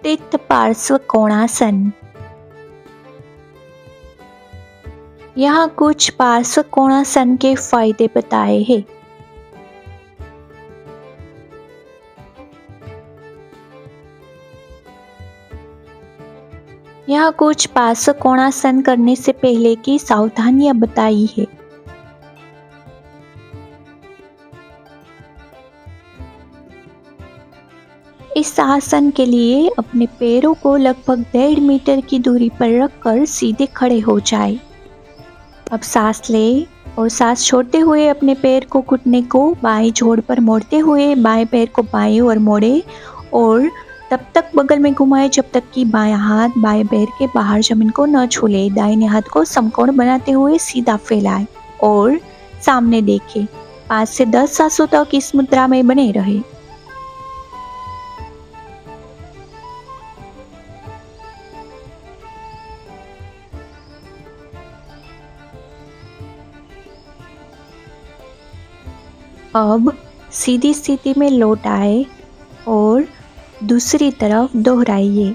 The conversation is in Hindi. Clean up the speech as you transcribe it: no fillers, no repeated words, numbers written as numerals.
तिथ पार्श्व कोणासन। यहाँ कुछ पार्श्व कोणासन के फायदे बताए हैं। यहाँ कुछ पार्श्व कोणासन करने से पहले की सावधानियां बताई है। इस आसन के लिए अपने पैरों को लगभग 1.5 मीटर की दूरी पर रखकर सीधे खड़े हो जाए। अब सांस लें और सांस छोड़ते हुए अपने पैर को घुटने को बाएं जोड़ पर मोड़ते हुए बाएं पैर को बाएं ओर मोड़े और तब तक बगल में घुमाए जब तक कि बायां हाथ बाएं पैर के बाहर जमीन को न छू ले। दाहिने हाथ को समकोण बनाते हुए सीधा फैलाएं और सामने देखें। 5 से 10 सांसों तक इस मुद्रा में बने रहे। अब सीधी स्थिति में लौट आए और दूसरी तरफ दोहराइए।